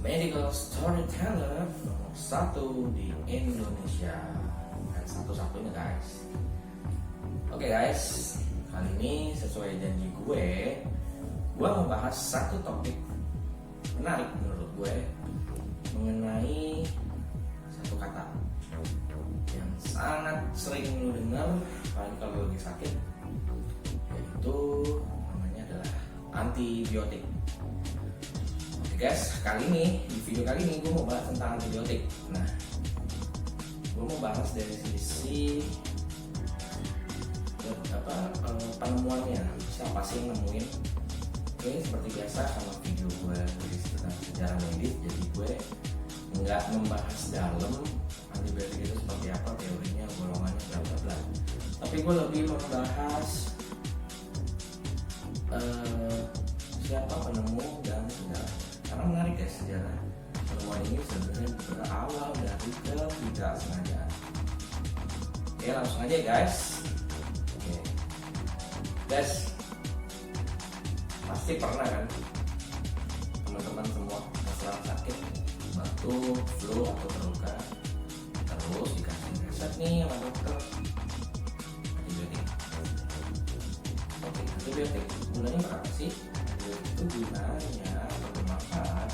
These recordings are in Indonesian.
medical storyteller nomor satu di Indonesia dan satu-satunya guys. Oke guys, kali ini sesuai janji gue mau bahas satu topik menarik menurut gue mengenai satu kata yang sangat sering lu dengar apalagi kalau lagi sakit, yaitu namanya adalah antibiotik. Oke guys, di video kali ini gue mau bahas tentang antibiotik. Nah, gue mau bahas dari sisi penemuannya, siapa sih yang nemuin. Oke, seperti biasa sama video gue tulis tentang sejarah medis, jadi gue nggak membahas dalam antibiotik itu seperti apa teorinya, golongannya, bla bla bla. Tapi gue lebih membahas siapa penemu dan sejarah. Karena menarik guys, sejarah penemuan ini sebenarnya berawal dari ketidaksengajaan. Oke, langsung aja guys. Oke, guys, pasti pernah kan teman-teman semua masalah sakit, batuk, flu atau terluka, terus dikasih resep nih sama dokter antibiotik. Oke, antibiotik gunanya berapa sih? Antibiotik itu gunanya atau bermanfaat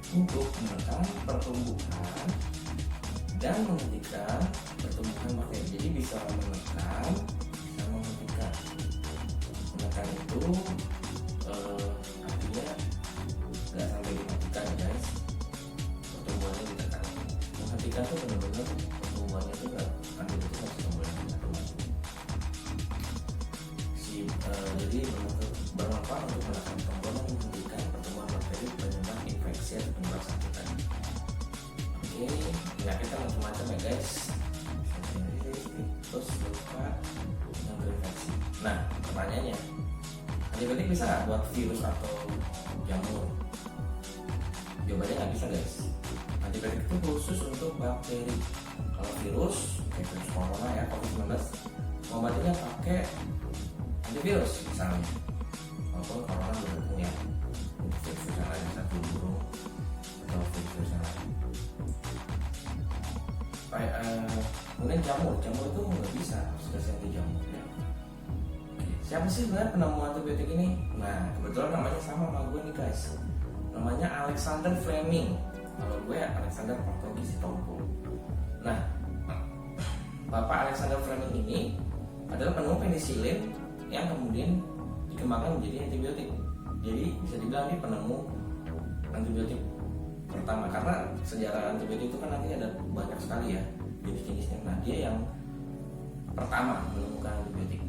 untuk menekan pertumbuhan dan menghentikan pertumbuhan bakteri. Jadi bisa menekan, bisa menghentikan. Menekan itu artinya nggak sampai dimatikan guys, pertumbuhannya ditekan. Menghentikan tuh benar-benar pertumbuhannya itu nggak, antibiotik nggak pertumbuhan jadi bermanfaat untuk menekan pertumbuhan dan menghentikan pertumbuhan bakteri penyebab infeksi atau penyebab sakit. Oke, penyakitnya macam-macam ya guys, terus luka dan berinfeksi. Nah, pertanyaannya, antibiotik bisa nggak buat virus atau jamur? Jawabannya nggak bisa guys. Antibiotik itu khusus untuk bakteri. Kalau virus, kayak virus corona ya, COVID-19, obatnya pakai antivirus misalnya. Walaupun corona belum punya virus yang lain, bisa burung atau virus yang lain. Kemudian jamur itu nggak bisa dikasih anti jamur ya. Siapa sih sebenarnya penemu antibiotik ini? Nah, kebetulan namanya sama gue nih guys. Namanya Alexander Fleming. Kalau gue Alexander Portugisi-Tompo. Nah, Bapak Alexander Fleming ini adalah penemu penisilin yang kemudian dikembangkan menjadi antibiotik. Jadi bisa dibilang ini penemu antibiotik pertama, karena sejarah antibiotik itu kan nanti ada banyak sekali ya jenis-jenisnya. Nah, dia yang pertama menemukan antibiotik.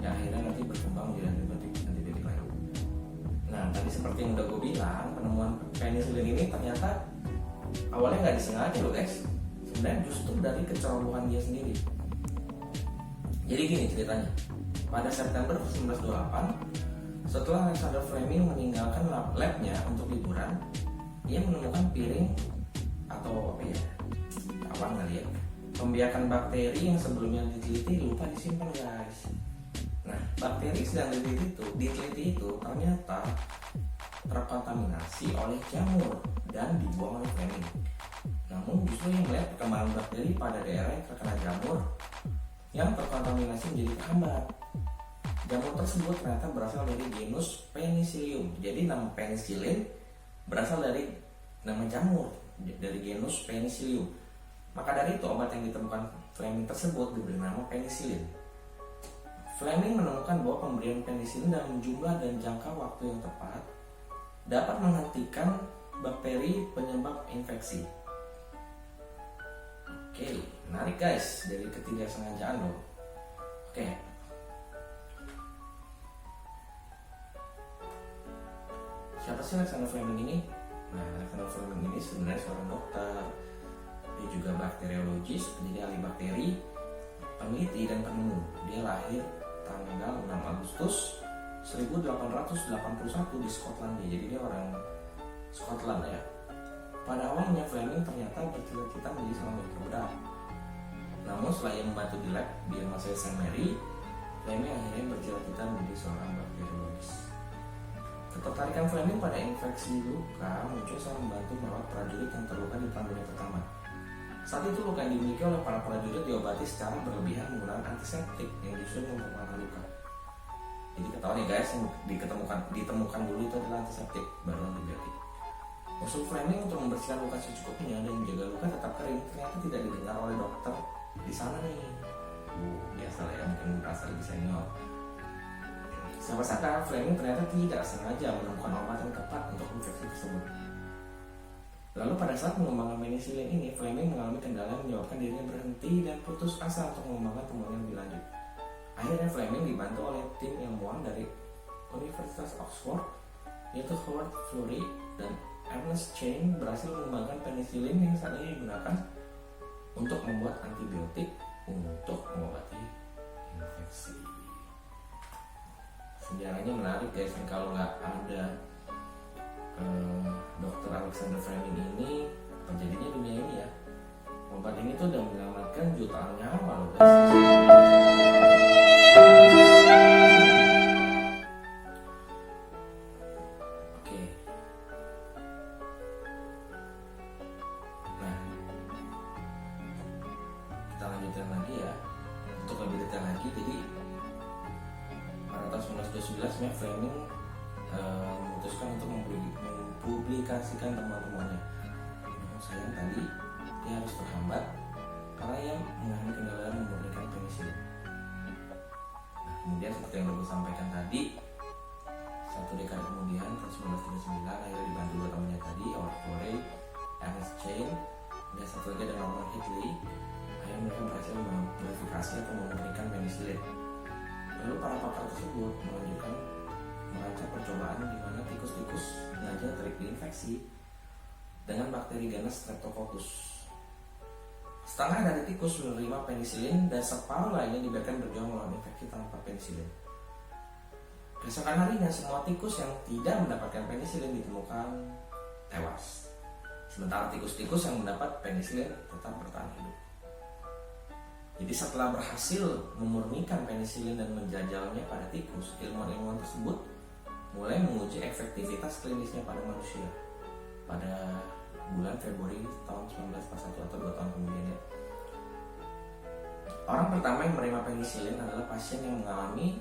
Ya, akhirnya nanti berkembang menjadi antibiotik lain. Nah, tadi seperti yang udah gue bilang, penemuan penisilin ini ternyata awalnya nggak disengaja loh guys. Sebenarnya justru dari kecerobohan dia sendiri. Jadi gini ceritanya, pada September 1928, setelah Alexander Fleming meninggalkan labnya untuk liburan, dia menemukan piring atau awan kali ya, pembiakan bakteri yang sebelumnya diteliti lupa disimpan guys. Nah, bakteri sedang diteliti itu ternyata terkontaminasi oleh jamur dan dibuang oleh Fleming. Namun justru yang melihat perkembangan bakteri pada daerah yang terkena jamur yang terkontaminasi menjadi terhambat. Jamur tersebut ternyata berasal dari genus Penicillium. Jadi nama penicillin berasal dari nama jamur, dari genus Penicillium. Maka dari itu obat yang ditemukan Fleming tersebut diberi nama penicillin. Fleming menemukan bahwa pemberian penicillin dalam jumlah dan jangka waktu yang tepat dapat menghentikan bakteri penyebab infeksi. Oke, menarik guys, dari ketidaksengajaan loh. Oke. Siapa sih Alexander Fleming ini? Nah, Alexander Fleming ini sebenarnya seorang dokter. Dia juga bakteriologis, peneliti ahli bakteri, peneliti dan penemu. Dia lahir tanggal 6 Agustus 1881 di Skotlandia. Jadi dia orang Scotland ya. Pada awalnya Fleming ternyata bercita-cita menjadi seorang dokter bedah. Namun setelah ia membantu di lab di rumah sakit St. Mary, Fleming akhirnya bercita-cita menjadi seorang bakteriologis. Ketertarikan Fleming pada infeksi luka muncul saat membantu merawat prajurit yang terluka di Perang Dunia Pertama. Saat itu luka yang dimiliki oleh para prajurit diobati secara berlebihan menggunakan antiseptik yang justru memperparah luka. Jadi ketahuan ya guys, yang ditemukan dulu itu adalah antiseptik, baru antibiotik. Usul Fleming untuk membersihkan luka secukupnya dan menjaga luka tetap kering ternyata tidak didengar oleh dokter di sana nih. Biasa lah ya, mungkin merasa lebih senior. Siapa sangka Fleming ternyata tidak sengaja menemukan obat yang tepat untuk infeksi tersebut. Lalu pada saat mengembangkan penisilin ini, Fleming mengalami kendala yang menyebabkan dirinya berhenti dan putus asa untuk mengembangkan temuannya lebih lanjut. Akhirnya Fleming dibantu oleh tim ilmuwan dari Universitas Oxford, yaitu Howard Florey dan Ernest Chain berhasil mengembangkan penisilin yang saat ini digunakan untuk membuat antibiotik untuk mengobati infeksi. Sejarahnya menarik guys, dan kalau nggak ada Dr. Alexander Fleming ini, apa jadinya dunia ini ya? Obat ini tuh udah menyelamatkan jutaan nyawa loh guys. Oke. Nah, kita lanjutkan lagi ya. Untuk lebih detail lagi, jadi pada tahun 1929 sebenarnya Fleming memutuskan untuk mempublikasikan temuan-temuannya. Namun sayang tadi dia harus terhambat karena ia mengalami kendala memurnikan penisilin. Nah, kemudian seperti yang gue sampaikan tadi, satu dekade kemudian tahun 1939 akhirnya dibantu dua temannya tadi, Howard Florey, Ernest Chain, dan satu lagi ada Norman Hitley. Akhirnya mereka berhasil memodifikasi atau memurnikan penisilin. Lalu para pakar tersebut melanjutkan merancang percobaan di mana tikus-tikus belajar trik diinfeksi dengan bakteri genus Streptococcus. Setengah dari tikus menerima penisilin dan separuh lainnya dibiarkan berjuang melawan infeksi tanpa penisilin. Keesokan harinya semua tikus yang tidak mendapatkan penisilin ditemukan tewas. Sementara tikus-tikus yang mendapat penisilin tetap bertahan hidup. Jadi setelah berhasil memurnikan penisilin dan menjajalnya pada tikus, ilmuwan-ilmuwan tersebut mulai menguji efektivitas klinisnya pada manusia pada bulan Februari tahun 1941 atau 2 tahun kemudian ya. Orang pertama yang menerima penisilin adalah pasien yang mengalami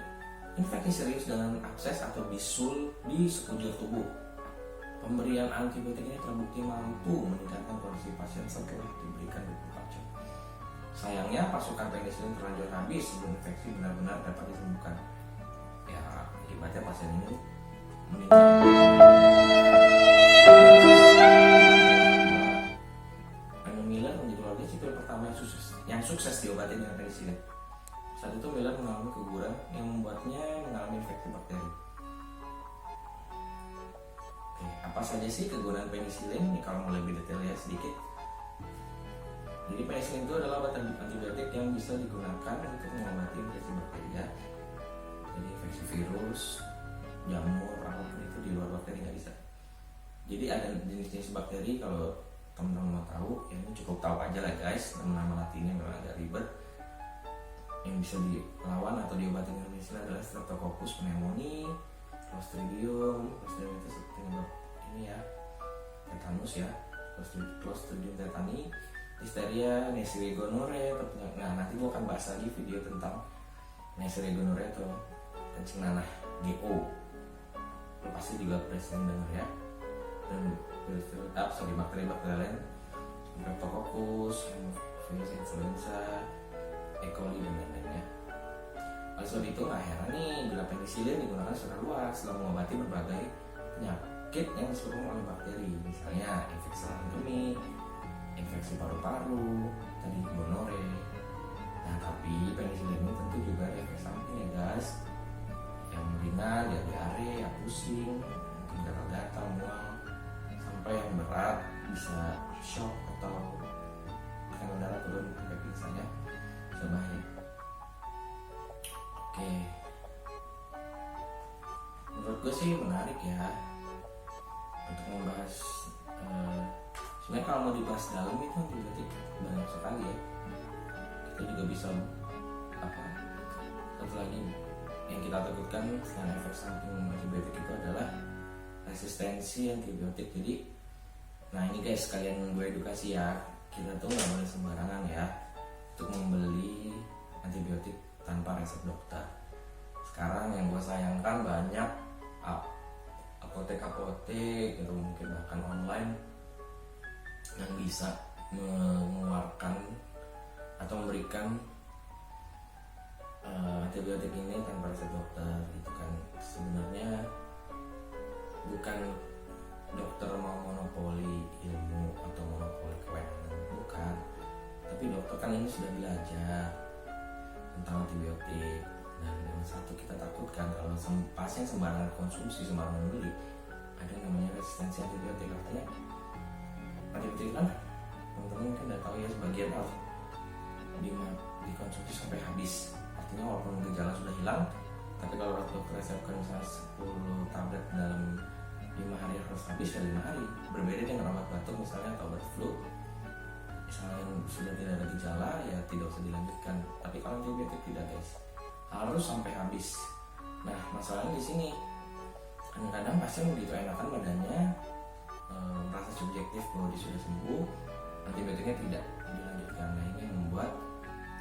infeksi serius dengan abses atau bisul di sekujur tubuh. Pemberian antibiotik ini terbukti mampu meningkatkan kondisi pasien setelah diberikan 24 jam. Sayangnya pasukan penisilin terlanjur habis sebelum infeksi benar-benar dapat disembuhkan. Ya, akibatnya pasien ini meninggal. Raymond Miller menjadi warga sipil pertama yang sukses diobati dengan penisilin. Saat itu Miller mengalami keguguran yang membuatnya mengalami infeksi bakteri. Oke, apa saja sih kegunaan penisilin? Ini kalau mau lebih detail ya sedikit. Jadi penisilin itu adalah obat antibiotik yang bisa digunakan untuk mengobati infeksi bakteri ya. Jadi infeksi virus, jamur, apapun itu di luar bakteri nggak bisa. Jadi ada jenis-jenis bakteri, kalau teman-teman mau tahu, ya ini cukup tahu aja lah guys. Nama latinnya memang agak ribet. Yang bisa dilawan atau diobati dengan penisilin adalah Streptococcus pneumoniae, Clostridium itu penyebab ini ya, tetanus ya, Clostridium tetani, Listeria, Neisseria gonorrhea. Nah nanti gua akan bahas lagi video tentang Neisseria gonorrhea atau kencing nanah GO. Lo pasti juga pernah sering dengar ya. Dan bakteri-bakteri lain, Streptococcus, virus influenza, E. coli dan lain-lainnya. Oleh sebab itu nggak heran nih bila penisilin digunakan secara luas dalam mengobati berbagai penyakit yang disebabkan oleh bakteri, misalnya infeksi rahim kemih, infeksi paru-paru, tadi gonorrhea. Nah tapi penisilin ini tentu juga ada efek samping ya guys, yang ringan ya diare, pusing, mungkin gatal-gatal, mual, sampai yang berat bisa shock atau tekanan darah turun sampai pingsan ya, bisa bahaya. Oke, menurut gue sih menarik ya untuk membahas. Sebenarnya kalau mau dibahas dalam itu antibiotik banyak sekali ya. Kita juga bisa satu lagi yang kita takutkan selain efek samping antibiotik itu adalah resistensi antibiotik. Jadi nah ini guys, kalian gue edukasi ya, kita tuh nggak boleh sembarangan ya untuk membeli antibiotik tanpa resep dokter. Sekarang yang gue sayangkan banyak apotek-apotek atau mungkin bahkan online yang bisa mengeluarkan atau memberikan antibiotik ini tanpa resep dokter. Itu kan sebenarnya bukan dokter mau monopoli ilmu atau monopoli kewenangan, bukan. Tapi dokter kan ini sudah belajar tentang antibiotik. Dan yang satu kita takutkan kalau pasien sembarangan konsumsi, sembarangan beli, ada yang namanya resistensi antibiotik. Artinya antibiotik kan teman-teman mungkin udah tahu ya, sebagian harus dikonsumsi sampai habis. Artinya walaupun gejala sudah hilang, tapi kalau dokter resepkan misalnya 10 tablet dalam 5 hari harus habis ya 5 hari. Berbeda dengan obat batuk misalnya atau obat flu, misalnya sudah tidak ada gejala ya tidak usah dilanjutkan. Tapi kalau antibiotik tidak guys, harus sampai habis. Nah masalahnya di sini kadang-kadang pasien begitu enakan badannya, merasa subjektif bahwa dia sudah sembuh, antibiotiknya tidak dilanjutkan. Nah ini membuat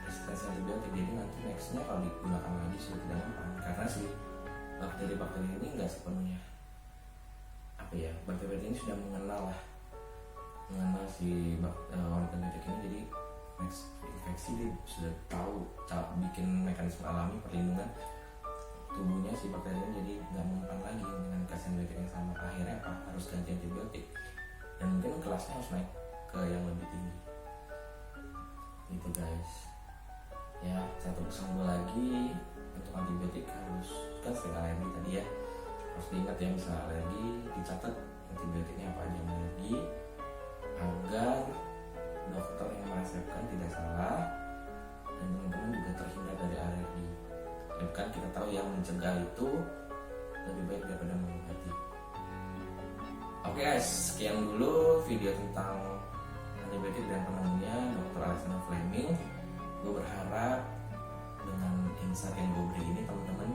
resistensi antibiotik. Jadi nanti nextnya kalau digunakan lagi sudah tidak mempan, karena si bakteri-bakteri ini nggak sepenuhnya bakteri ini sudah mengenal si antibiotik ini. Jadi next infeksi dia sudah tahu cara bikin mekanisme alami perlindungan tubuhnya si bakteri ini, jadi nggak mempan lagi dengan kasih antibiotik yang sama. Akhirnya apa? Harus ganti antibiotik, dan mungkin kelasnya harus naik ke yang lebih tinggi gitu guys. Ya satu pesan gue lagi untuk antibiotik, harus kan sering alergi tadi ya, harus diingat ya, misalnya alergi dicatat antibiotiknya apa aja yang alergi, agar dokter yang meresepkan tidak salah dan teman-teman juga terhindar dari alergi. Dan kan kita tahu yang mencegah itu lebih baik daripada mengobati. Oke guys, sekian dulu video tentang antibiotik dan penemunya Dr. Alexander Fleming. Gue berharap dengan insight yang gue beri ini teman-teman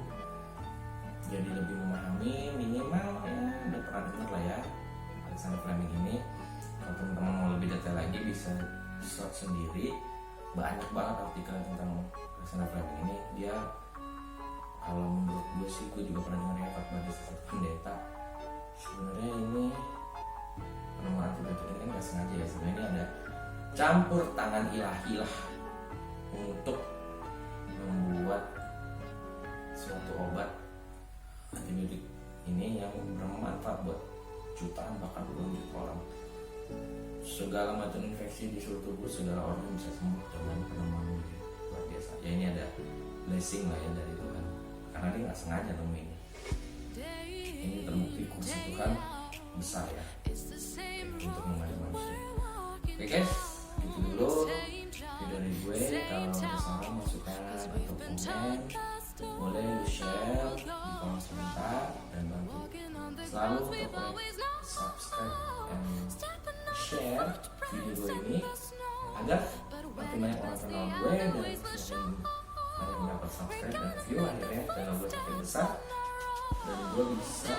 jadi lebih memahami, minimal ya udah pernah dengar lah ya Alexander Fleming ini. Kalau teman-teman mau lebih detail lagi bisa search sendiri, banyak banget artikel tentang Alexander Fleming ini. Dia kalau menurut gue sih, gue juga pernah dengar ya fatwa dari satu pendeta. Sebenarnya ini penemuan antibiotik ini kan gak sengaja ya, sebenarnya ada campur tangan ilahi lah untuk membuat suatu obat antibiotik ini yang bermanfaat buat jutaan bahkan puluhan juta orang. Segala macam infeksi di seluruh tubuh, segala organ bisa sembuh dengan penemuan ini. Luar biasa ya, ini ada blessing lah ya dari Tuhan, karena dia nggak sengaja nemuin ini. Ini terbukti kursi Tuhan besar ya untuk membantu manusia. Oke guys, gitu dulu video dari gue. Kalau ada saran, masukan atau komen, boleh di share di kolom komentar, dan bantu selalu untuk subscribe dan share video gue ini agar makin banyak orang kenal gue dan semakin banyak mendapat subscribe dan view. Akhirnya channel gue makin besar dan gue bisa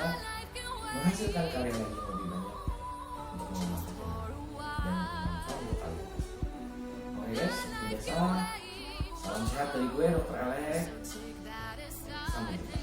menghasilkan karya yang lebih banyak untuk membantu dan bermanfaat untuk kalian. Oke guys, seperti biasa, salam sehat dari gue Dr. Alex. Sampai jumpa.